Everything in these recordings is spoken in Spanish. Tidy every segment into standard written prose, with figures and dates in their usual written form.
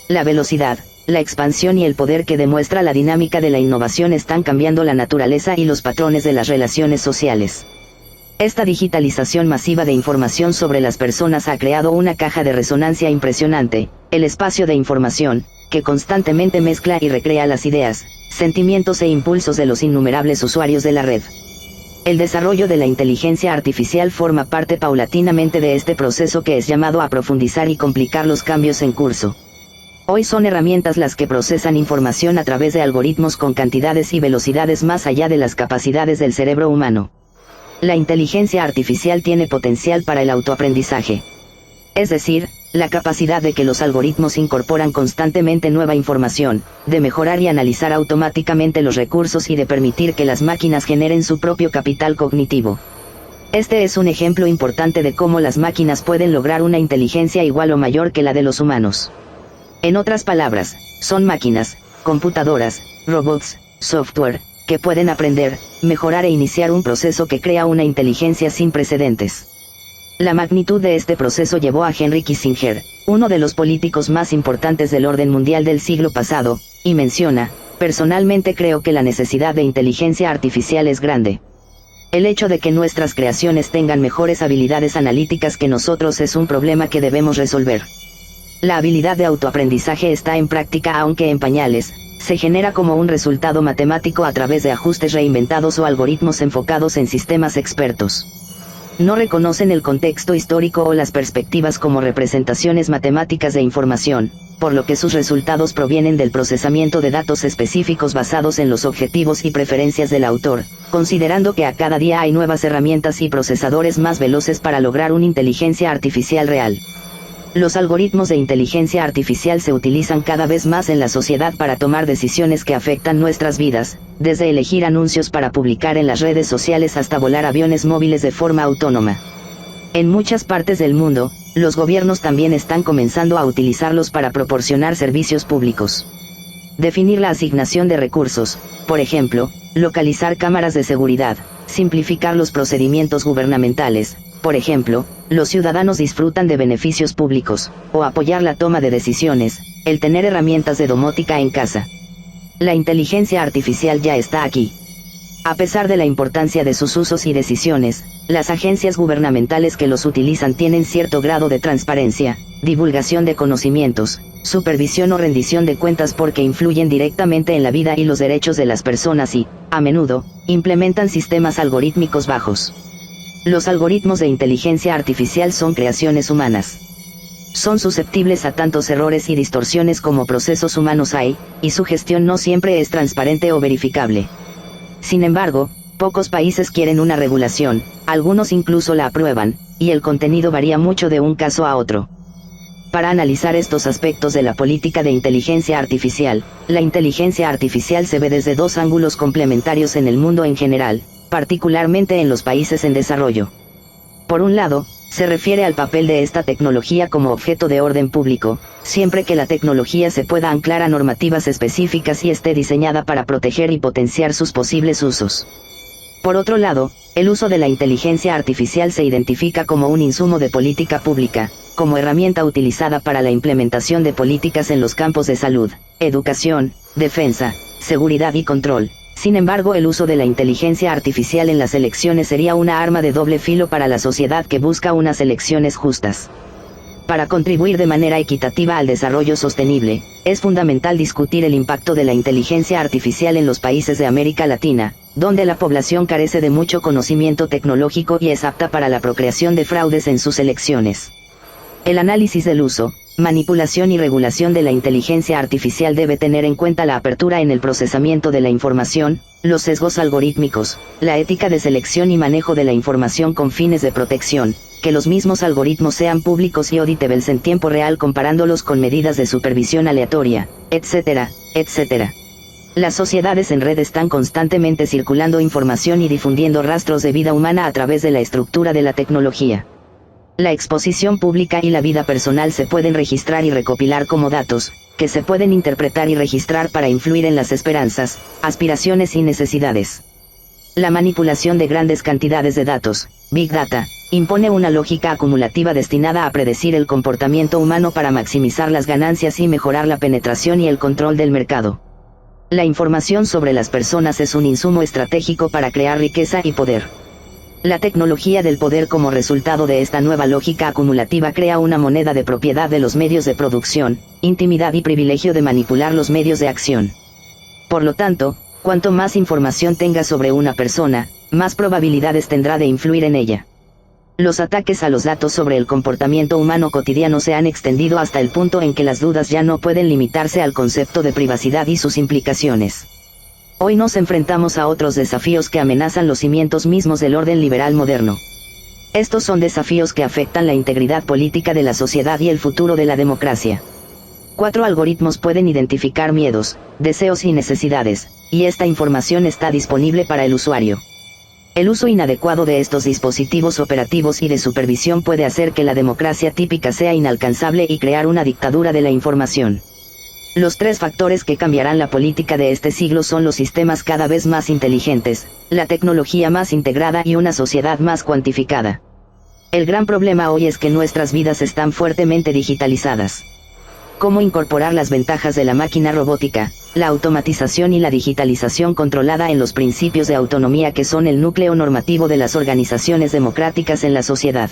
La velocidad, la expansión y el poder que demuestra la dinámica de la innovación están cambiando la naturaleza y los patrones de las relaciones sociales. Esta digitalización masiva de información sobre las personas ha creado una caja de resonancia impresionante, el espacio de información, que constantemente mezcla y recrea las ideas, sentimientos e impulsos de los innumerables usuarios de la red. El desarrollo de la inteligencia artificial forma parte paulatinamente de este proceso que es llamado a profundizar y complicar los cambios en curso. Hoy son herramientas las que procesan información a través de algoritmos con cantidades y velocidades más allá de las capacidades del cerebro humano. La inteligencia artificial tiene potencial para el autoaprendizaje. Es decir, la capacidad de que los algoritmos incorporan constantemente nueva información, de mejorar y analizar automáticamente los recursos y de permitir que las máquinas generen su propio capital cognitivo. Este es un ejemplo importante de cómo las máquinas pueden lograr una inteligencia igual o mayor que la de los humanos. En otras palabras, son máquinas, computadoras, robots, software, que pueden aprender, mejorar e iniciar un proceso que crea una inteligencia sin precedentes. La magnitud de este proceso llevó a Henry Kissinger, uno de los políticos más importantes del orden mundial del siglo pasado, y menciona: personalmente creo que la necesidad de inteligencia artificial es grande. El hecho de que nuestras creaciones tengan mejores habilidades analíticas que nosotros es un problema que debemos resolver. La habilidad de autoaprendizaje está en práctica aunque en pañales, se genera como un resultado matemático a través de ajustes reinventados o algoritmos enfocados en sistemas expertos. No reconocen el contexto histórico o las perspectivas como representaciones matemáticas de información, por lo que sus resultados provienen del procesamiento de datos específicos basados en los objetivos y preferencias del autor, considerando que a cada día hay nuevas herramientas y procesadores más veloces para lograr una inteligencia artificial real. Los algoritmos de inteligencia artificial se utilizan cada vez más en la sociedad para tomar decisiones que afectan nuestras vidas, desde elegir anuncios para publicar en las redes sociales hasta volar aviones móviles de forma autónoma. En muchas partes del mundo, los gobiernos también están comenzando a utilizarlos para proporcionar servicios públicos. Definir la asignación de recursos, por ejemplo, localizar cámaras de seguridad, simplificar los procedimientos gubernamentales, por ejemplo, los ciudadanos disfrutan de beneficios públicos, o apoyar la toma de decisiones, el tener herramientas de domótica en casa. La inteligencia artificial ya está aquí. A pesar de la importancia de sus usos y decisiones, las agencias gubernamentales que los utilizan tienen cierto grado de transparencia, divulgación de conocimientos, supervisión o rendición de cuentas porque influyen directamente en la vida y los derechos de las personas y, a menudo, implementan sistemas algorítmicos bajos. Los algoritmos de inteligencia artificial son creaciones humanas. Son susceptibles a tantos errores y distorsiones como procesos humanos hay, y su gestión no siempre es transparente o verificable. Sin embargo, pocos países quieren una regulación, algunos incluso la aprueban, y el contenido varía mucho de un caso a otro. Para analizar estos aspectos de la política de inteligencia artificial, la inteligencia artificial se ve desde dos ángulos complementarios en el mundo en general, particularmente en los países en desarrollo. Por un lado, se refiere al papel de esta tecnología como objeto de orden público, siempre que la tecnología se pueda anclar a normativas específicas y esté diseñada para proteger y potenciar sus posibles usos. Por otro lado, el uso de la inteligencia artificial se identifica como un insumo de política pública, como herramienta utilizada para la implementación de políticas en los campos de salud, educación, defensa, seguridad y control. Sin embargo, el uso de la inteligencia artificial en las elecciones sería una arma de doble filo para la sociedad que busca unas elecciones justas. Para contribuir de manera equitativa al desarrollo sostenible, es fundamental discutir el impacto de la inteligencia artificial en los países de América Latina, donde la población carece de mucho conocimiento tecnológico y es apta para la procreación de fraudes en sus elecciones. El análisis del uso, manipulación y regulación de la inteligencia artificial debe tener en cuenta la apertura en el procesamiento de la información, los sesgos algorítmicos, la ética de selección y manejo de la información con fines de protección, que los mismos algoritmos sean públicos y auditables en tiempo real comparándolos con medidas de supervisión aleatoria, etcétera, etcétera. Las sociedades en red están constantemente circulando información y difundiendo rastros de vida humana a través de la estructura de la tecnología. La exposición pública y la vida personal se pueden registrar y recopilar como datos, que se pueden interpretar y registrar para influir en las esperanzas, aspiraciones y necesidades. La manipulación de grandes cantidades de datos, Big Data, impone una lógica acumulativa destinada a predecir el comportamiento humano para maximizar las ganancias y mejorar la penetración y el control del mercado. La información sobre las personas es un insumo estratégico para crear riqueza y poder. La tecnología del poder como resultado de esta nueva lógica acumulativa crea una moneda de propiedad de los medios de producción, intimidad y privilegio de manipular los medios de acción. Por lo tanto, cuanto más información tenga sobre una persona, más probabilidades tendrá de influir en ella. Los ataques a los datos sobre el comportamiento humano cotidiano se han extendido hasta el punto en que las dudas ya no pueden limitarse al concepto de privacidad y sus implicaciones. Hoy nos enfrentamos a otros desafíos que amenazan los cimientos mismos del orden liberal moderno. Estos son desafíos que afectan la integridad política de la sociedad y el futuro de la democracia. 4 algoritmos pueden identificar miedos, deseos y necesidades, y esta información está disponible para el usuario. El uso inadecuado de estos dispositivos operativos y de supervisión puede hacer que la democracia típica sea inalcanzable y crear una dictadura de la información. Los 3 factores que cambiarán la política de este siglo son los sistemas cada vez más inteligentes, la tecnología más integrada y una sociedad más cuantificada. El gran problema hoy es que nuestras vidas están fuertemente digitalizadas. ¿Cómo incorporar las ventajas de la máquina robótica, la automatización y la digitalización controlada en los principios de autonomía que son el núcleo normativo de las organizaciones democráticas en la sociedad?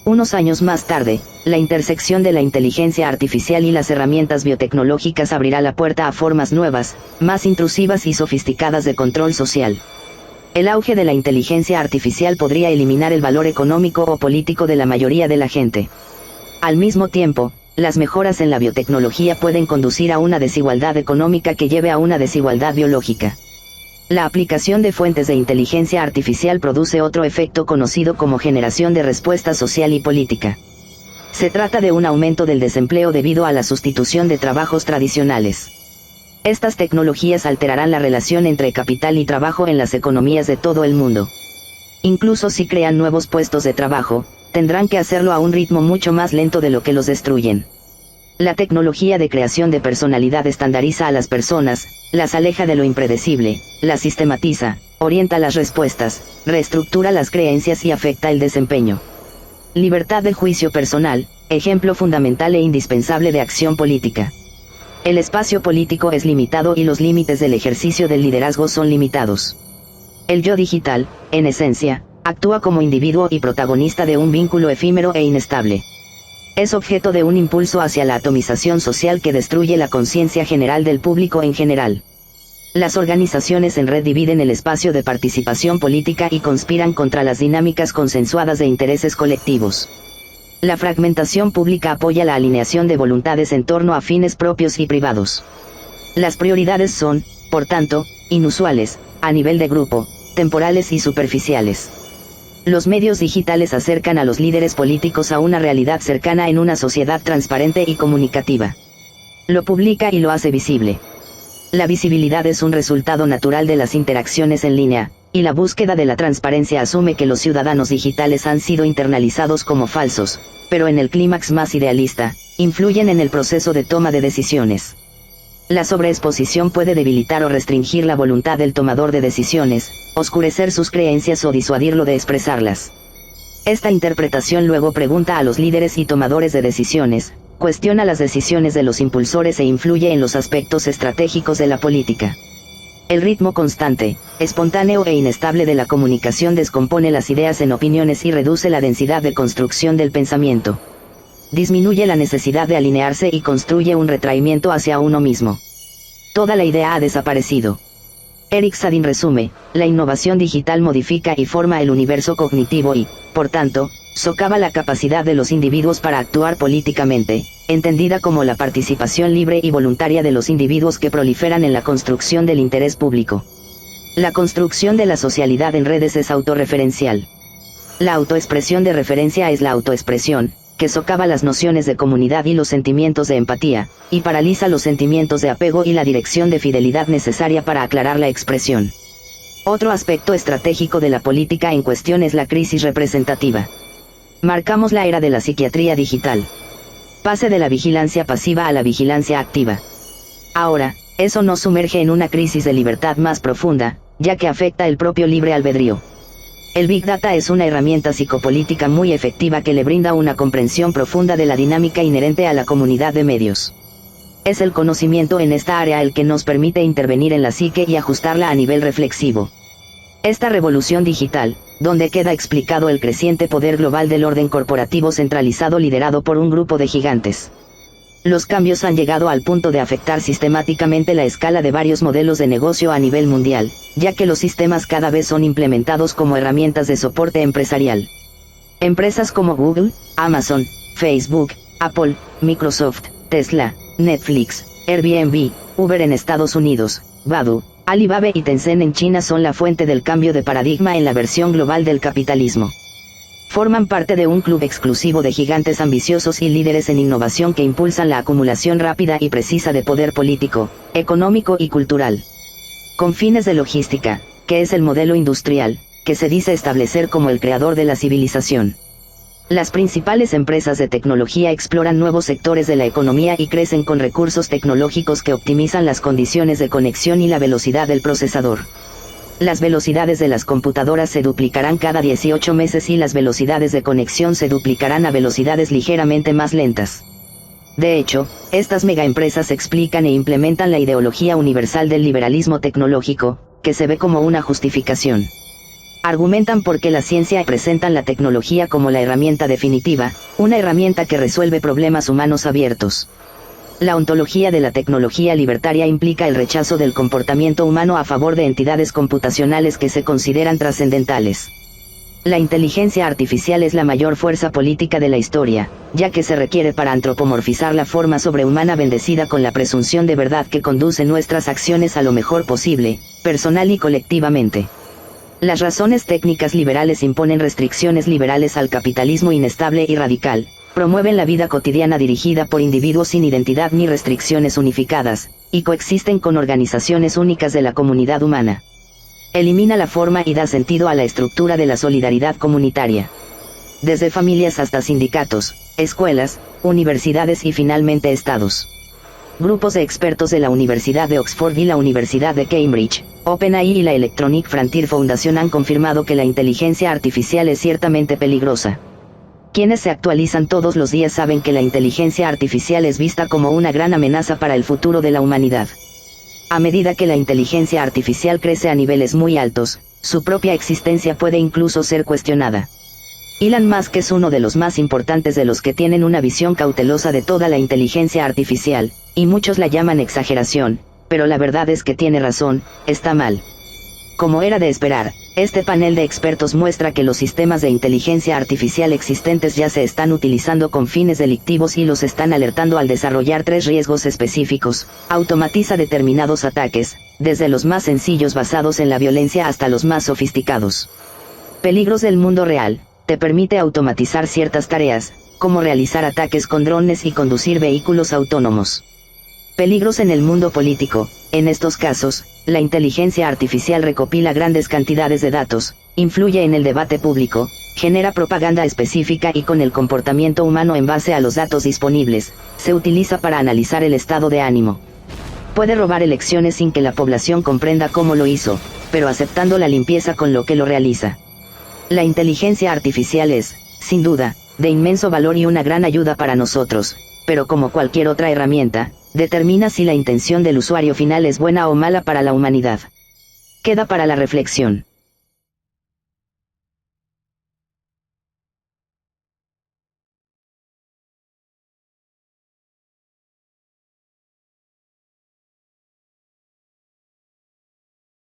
Unos años más tarde, la intersección de la inteligencia artificial y las herramientas biotecnológicas abrirá la puerta a formas nuevas, más intrusivas y sofisticadas de control social. El auge de la inteligencia artificial podría eliminar el valor económico o político de la mayoría de la gente. Al mismo tiempo, las mejoras en la biotecnología pueden conducir a una desigualdad económica que lleve a una desigualdad biológica. La aplicación de fuentes de inteligencia artificial produce otro efecto conocido como generación de respuesta social y política. Se trata de un aumento del desempleo debido a la sustitución de trabajos tradicionales. Estas tecnologías alterarán la relación entre capital y trabajo en las economías de todo el mundo. Incluso si crean nuevos puestos de trabajo, tendrán que hacerlo a un ritmo mucho más lento de lo que los destruyen. La tecnología de creación de personalidad estandariza a las personas, las aleja de lo impredecible, las sistematiza, orienta las respuestas, reestructura las creencias y afecta el desempeño. Libertad de juicio personal, ejemplo fundamental e indispensable de acción política. El espacio político es limitado y los límites del ejercicio del liderazgo son limitados. El yo digital, en esencia, actúa como individuo y protagonista de un vínculo efímero e inestable. Es objeto de un impulso hacia la atomización social que destruye la conciencia general del público en general. Las organizaciones en red dividen el espacio de participación política y conspiran contra las dinámicas consensuadas de intereses colectivos. La fragmentación pública apoya la alineación de voluntades en torno a fines propios y privados. Las prioridades son, por tanto, inusuales, a nivel de grupo, temporales y superficiales. Los medios digitales acercan a los líderes políticos a una realidad cercana en una sociedad transparente y comunicativa. Lo publica y lo hace visible. La visibilidad es un resultado natural de las interacciones en línea, y la búsqueda de la transparencia asume que los ciudadanos digitales han sido internalizados como falsos, pero en el clímax más idealista, influyen en el proceso de toma de decisiones. La sobreexposición puede debilitar o restringir la voluntad del tomador de decisiones, oscurecer sus creencias o disuadirlo de expresarlas. Esta interpretación luego pregunta a los líderes y tomadores de decisiones, cuestiona las decisiones de los impulsores e influye en los aspectos estratégicos de la política. El ritmo constante, espontáneo e inestable de la comunicación descompone las ideas en opiniones y reduce la densidad de construcción del pensamiento. Disminuye la necesidad de alinearse y construye un retraimiento hacia uno mismo. Toda la idea ha desaparecido. Eric Sadin resume, la innovación digital modifica y forma el universo cognitivo y, por tanto, socava la capacidad de los individuos para actuar políticamente, entendida como la participación libre y voluntaria de los individuos que proliferan en la construcción del interés público. La construcción de la socialidad en redes es autorreferencial. La autoexpresión de referencia es la autoexpresión, que socava las nociones de comunidad y los sentimientos de empatía, y paraliza los sentimientos de apego y la dirección de fidelidad necesaria para aclarar la expresión. Otro aspecto estratégico de la política en cuestión es la crisis representativa. Marcamos la era de la psiquiatría digital. Pase de la vigilancia pasiva a la vigilancia activa. Ahora, eso nos sumerge en una crisis de libertad más profunda, ya que afecta el propio libre albedrío. El Big Data es una herramienta psicopolítica muy efectiva que le brinda una comprensión profunda de la dinámica inherente a la comunidad de medios. Es el conocimiento en esta área el que nos permite intervenir en la psique y ajustarla a nivel reflexivo. Esta revolución digital, donde queda explicado el creciente poder global del orden corporativo centralizado liderado por un grupo de gigantes. Los cambios han llegado al punto de afectar sistemáticamente la escala de varios modelos de negocio a nivel mundial, ya que los sistemas cada vez son implementados como herramientas de soporte empresarial. Empresas como Google, Amazon, Facebook, Apple, Microsoft, Tesla, Netflix, Airbnb, Uber en Estados Unidos, Baidu, Alibaba y Tencent en China son la fuente del cambio de paradigma en la versión global del capitalismo. Forman parte de un club exclusivo de gigantes ambiciosos y líderes en innovación que impulsan la acumulación rápida y precisa de poder político, económico y cultural. Con fines de logística, que es el modelo industrial, que se dice establecer como el creador de la civilización. Las principales empresas de tecnología exploran nuevos sectores de la economía y crecen con recursos tecnológicos que optimizan las condiciones de conexión y la velocidad del procesador. Las velocidades de las computadoras se duplicarán cada 18 meses y las velocidades de conexión se duplicarán a velocidades ligeramente más lentas. De hecho, estas megaempresas explican e implementan la ideología universal del liberalismo tecnológico, que se ve como una justificación. Argumentan porque la ciencia y presentan la tecnología como la herramienta definitiva, una herramienta que resuelve problemas humanos abiertos. La ontología de la tecnología libertaria implica el rechazo del comportamiento humano a favor de entidades computacionales que se consideran trascendentales. La inteligencia artificial es la mayor fuerza política de la historia, ya que se requiere para antropomorfizar la forma sobrehumana bendecida con la presunción de verdad que conduce nuestras acciones a lo mejor posible, personal y colectivamente. Las razones técnicas liberales imponen restricciones liberales al capitalismo inestable y radical. Promueven la vida cotidiana dirigida por individuos sin identidad ni restricciones unificadas, y coexisten con organizaciones únicas de la comunidad humana. Elimina la forma y da sentido a la estructura de la solidaridad comunitaria. Desde familias hasta sindicatos, escuelas, universidades y finalmente estados. Grupos de expertos de la Universidad de Oxford y la Universidad de Cambridge, OpenAI y la Electronic Frontier Foundation han confirmado que la inteligencia artificial es ciertamente peligrosa. Quienes se actualizan todos los días saben que la inteligencia artificial es vista como una gran amenaza para el futuro de la humanidad. A medida que la inteligencia artificial crece a niveles muy altos, su propia existencia puede incluso ser cuestionada. Elon Musk es uno de los más importantes de los que tienen una visión cautelosa de toda la inteligencia artificial, y muchos la llaman exageración, pero la verdad es que tiene razón, está mal. Como era de esperar, este panel de expertos muestra que los sistemas de inteligencia artificial existentes ya se están utilizando con fines delictivos y los están alertando al desarrollar 3 riesgos específicos. Automatiza determinados ataques, desde los más sencillos basados en la violencia hasta los más sofisticados. Peligros del mundo real. Te permite automatizar ciertas tareas, como realizar ataques con drones y conducir vehículos autónomos. Peligros en el mundo político. En estos casos, la inteligencia artificial recopila grandes cantidades de datos, influye en el debate público, genera propaganda específica y con el comportamiento humano en base a los datos disponibles, se utiliza para analizar el estado de ánimo. Puede robar elecciones sin que la población comprenda cómo lo hizo, pero aceptando la limpieza con lo que lo realiza. La inteligencia artificial es, sin duda, de inmenso valor y una gran ayuda para nosotros, pero como cualquier otra herramienta, determina si la intención del usuario final es buena o mala para la humanidad. Queda para la reflexión.